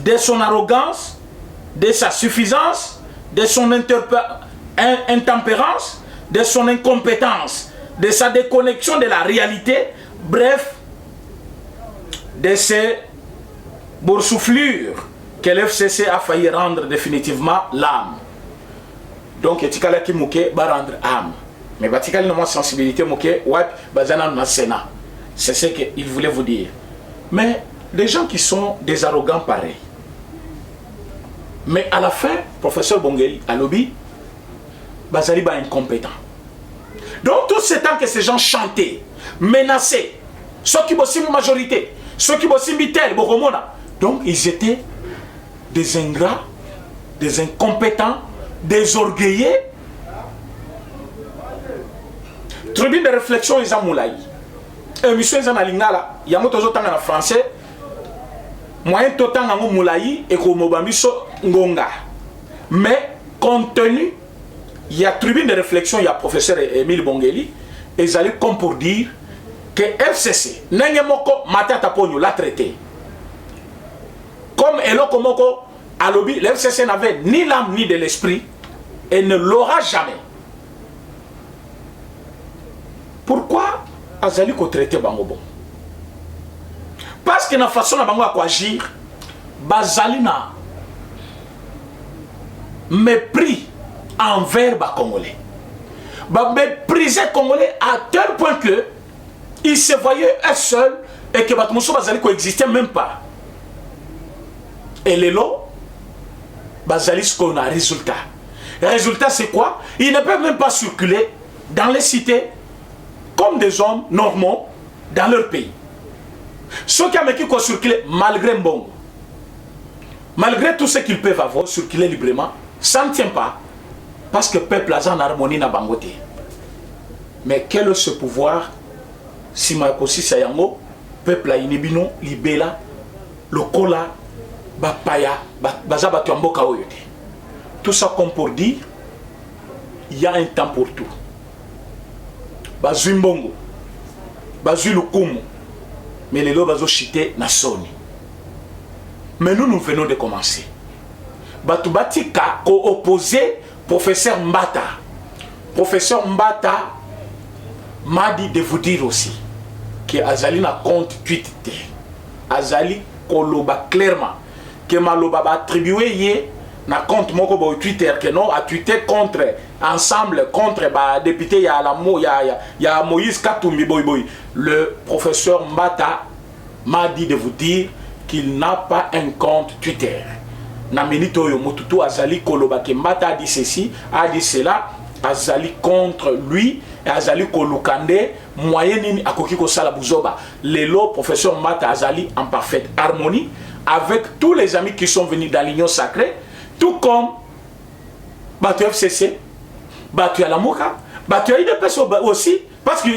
de son arrogance, de sa suffisance, de son intempérance, de son incompétence, de sa déconnexion de la réalité, bref, de ses boursouflures que l'FCC a failli rendre définitivement l'âme. Donc, etikala ki mouke va rendre âme. Mais batikali n'a sensibilité mouke, ouais, bazana na Sénat. C'est ce qu'il voulait vous dire. Mais des gens qui sont des arrogants pareils. Mais à la fin, professeur Bongeli, à lobby, bazali ba incompétent. Donc, tout ce temps que ces gens chantaient, menaçaient, ceux qui bossent une majorité, ceux qui bossent une bitel, donc ils étaient des ingrats, des incompétents, des orgueillés. Tribune de réflexion, ils ont moulaï. Émission, ils ont alingala. Il y a un autre en français. Moyen total en moulaï et comme mobamiso ngonga. Mais compte tenu, il y a tribune de réflexion, il y a professeur Émile Bongeli, et ils allaient comme pour dire que FCC, Nengemoko Matata Pogno l'a traité. Comme Eloko Moko à lobby, le FCC n'avait ni l'âme ni de l'esprit et ne l'aura jamais. Pourquoi Azali ko traité Bangobo? Parce que la façon dont Bango agir, Bazali na mépris envers les Congolais. Ba mépriser Congolais à tel point que il se voyait un seul et que Batmousou Bazali coexistait même pas. Et les lots, Bazali ce qu'on a résultat. Le résultat c'est quoi? Ils ne peuvent même pas circuler dans les cités comme des hommes normaux dans leur pays. Ceux qui ont circulé malgré Mbongo, malgré tout ce qu'ils peuvent avoir, circuler librement, ça ne tient pas. Parce que le peuple a en harmonie na Bangote. Mais quel est ce pouvoir? Si Makosi Sayango, peuple a inibino, libela, le kola, bapaya, bazabatu amboka oyote. Tout ça comme pour dire, il y a un temps pour tout. Bazui Mbongo, Bazui Lukumu, mais les lots bazo chité na soni. Mais nous venons de commencer. Batubati ka opposé professeur Mbata. Professeur Mbata m'a dit de vous dire aussi que Azali na compte Twitter. Azali koloba clairement que Maloba va attribuer yé na compte moko bo Twitter que non a tweeté contre ensemble contre ba député ya Moïse Katumbi boy. Le professeur Mbata m'a dit de vous dire qu'il n'a pas un compte Twitter. Na minito yo motutu Azali koloba ke Mbata a dit ceci, a dit cela, Azali contre lui et Azali kolukande moyen nini akoki ko sala buzoba. Lelo professeur Mbata Azali en parfaite harmonie avec tous les amis qui sont venus dans l'union sacrée, tout comme Batu FCC, Batu Alamoka, Batu IDPS aussi, parce que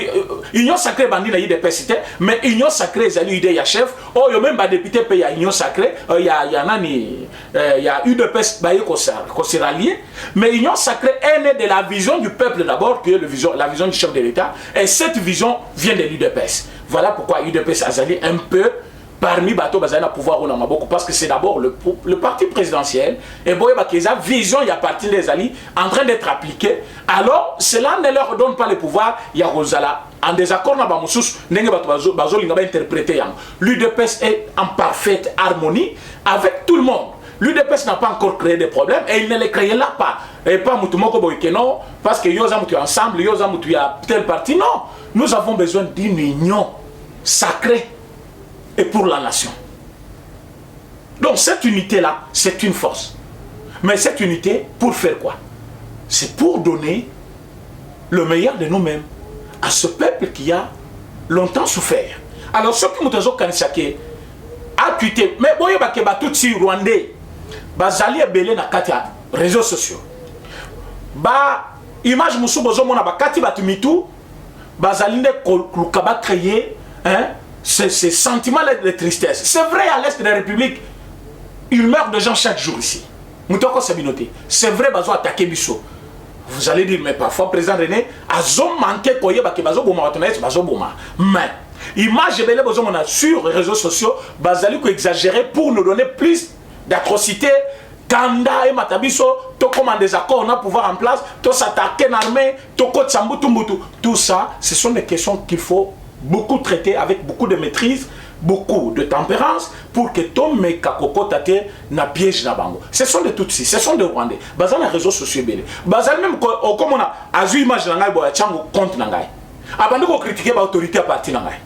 l'union sacrée bandi na IDPS, mais l'union sacrée Azali UD ya chef, oh yo même ba député pe ya union sacrée, il y a UDPS ba ko se rallier, mais l'union sacrée est née de la vision du peuple d'abord que la vision du chef de l'État, et cette vision vient de l'UDPS. Voilà pourquoi UDPS Azali un peu parmi Bato Bazana pouvoir on a beaucoup parce que c'est d'abord le parti présidentiel et Boye Bakeza vision il y a parti des alliés en train d'être appliquée. Alors cela ne leur donne pas le pouvoir. Il y a Rosala en désaccord na Bamoussous n'enge Bato Bazo linga ba interpréter yang. L'UDPS est en parfaite harmonie avec tout le monde. L'UDPS n'a pas encore créé des problèmes et il ne les créera pas. Et pas Moutoumoko Boykeno parce que Yosa Moutou ensemble, Yosa Moutou a tel parti. Non, nous avons besoin d'une union sacrée et pour la nation. Donc cette unité-là, c'est une force. Mais cette unité, pour faire quoi? C'est pour donner le meilleur de nous-mêmes à ce peuple qui a longtemps souffert. Alors ceux qui m'ont Kanisake a tweeté, mais boye bakeba tout si rwandais, bazali belé na katia réseaux sociaux. Image musu bozomona bakati batumitu bazalinde kaba créer ces sentiments de tristesse. C'est vrai, à l'est de la République, il meurt de gens chaque jour ici. C'est vrai, bazo attaquer biso. Vous allez dire, mais parfois, président René, azo manqué koye baki bazo boma bazo boma. Mais image belle bozomona sur les réseaux sociaux, bazali ko exagérer pour nous donner plus d'atrocités. Kanda et Matabiso, to comme en désaccord, on a pouvoir en place, to s'attaquer en armée, to kotsambutumbutu. Tout ça, ce sont des questions qu'il faut beaucoup traiter avec beaucoup de maîtrise, beaucoup de tempérance pour que ton mec kakoko tate na piège na bango. Ce sont des Tutsis, ce sont des Rwandais. Bazal les réseaux sociaux belé. Bazal même comme on a azu image na ngai boya chango compte na ngai. Abandi ko critiquer ba autorité à partir na ngai.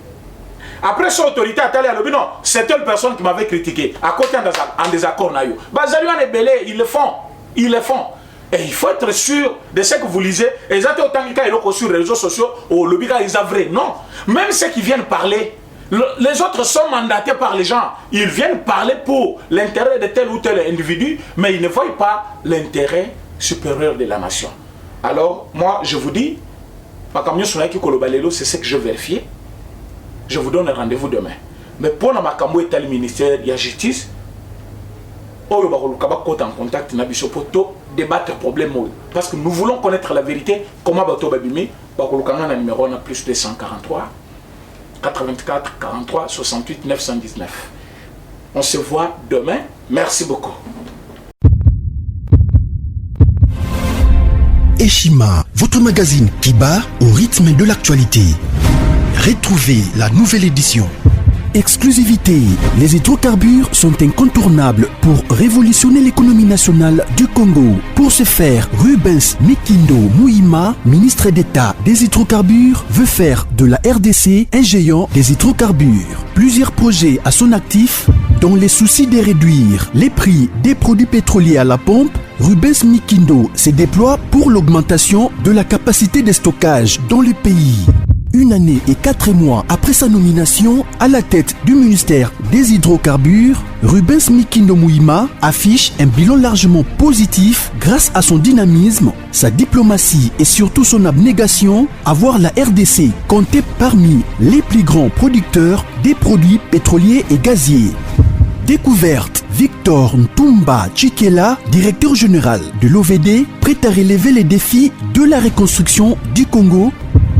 Après cette autorité a allé à l'objet, non, c'est telle personne qui m'avait critiqué. À côté en désaccord, Bazalian et Belé, ils le font. Ils le font. Et il faut être sûr de ce que vous lisez. Et ça, autant que sur les réseaux sociaux, au lobby, ils sont vrais. Non. Même ceux qui viennent parler, les autres sont mandatés par les gens. Ils viennent parler pour l'intérêt de tel ou tel individu, mais ils ne voient pas l'intérêt supérieur de la nation. Alors, moi, je vous dis, c'est ce que je vérifie. Je vous donne un rendez-vous demain. Mais pour la Makambo et le ministère de la Justice, on va en contact pour débattre le problème. Parce que nous voulons connaître la vérité. Comment on va le numéro plus 243 84 43 68 919. On se voit demain. Merci beaucoup.
Eshima, votre magazine qui bat au rythme de l'actualité. Retrouvez la nouvelle édition. Exclusivité, les hydrocarbures sont incontournables pour révolutionner l'économie nationale du Congo. Pour ce faire, Rubens Mikindo Mouima, ministre d'État des hydrocarbures, veut faire de la RDC un géant des hydrocarbures. Plusieurs projets à son actif, dont les soucis de réduire les prix des produits pétroliers à la pompe. Rubens Mikindo se déploie pour l'augmentation de la capacité de stockage dans le pays. Une année et 4 mois après sa nomination à la tête du ministère des hydrocarbures, Rubens Mikindo Mouima affiche un bilan largement positif grâce à son dynamisme, sa diplomatie et surtout son abnégation à voir la RDC compter parmi les plus grands producteurs des produits pétroliers et gaziers. Découverte, Victor Ntumba Chikela, directeur général de l'OVD, prêt à relever les défis de la reconstruction du Congo.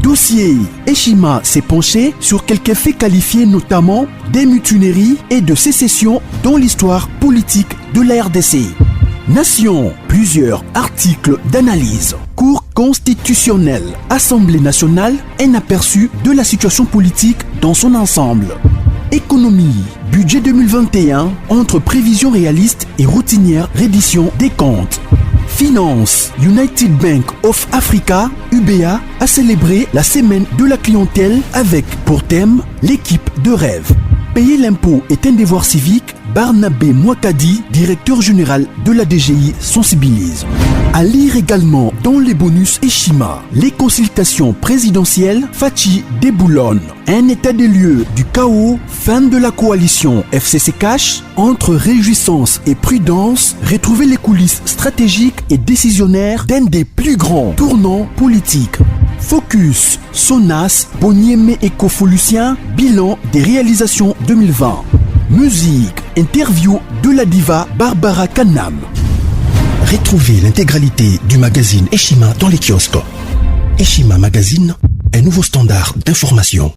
Dossier, Eshima s'est penché sur quelques faits qualifiés notamment des mutineries et de sécession dans l'histoire politique de la RDC. Nation, plusieurs articles d'analyse. Cour constitutionnelle, Assemblée nationale, un aperçu de la situation politique dans son ensemble. Économie, budget 2021, entre prévisions réalistes et routinières reddition des comptes. Finance, United Bank of Africa, UBA, a célébré la semaine de la clientèle avec, pour thème, l'équipe de rêve. Payer l'impôt est un devoir civique. Barnabé Mwakadi, directeur général de la DGI, sensibilise. À lire également dans les bonus Eshima, les consultations présidentielles Fachi déboulonne. Un état des lieux du chaos, fin de la coalition FCC Cash, entre réjouissance et prudence, retrouver les coulisses stratégiques et décisionnaires d'un des plus grands tournants politiques. Focus, Sonas, Bonieme et Kofolusien, bilan des réalisations 2020. Musique, interview de la diva Barbara Kanam.
Retrouvez l'intégralité du magazine Eshima dans les kiosques. Eshima Magazine, un nouveau standard d'information.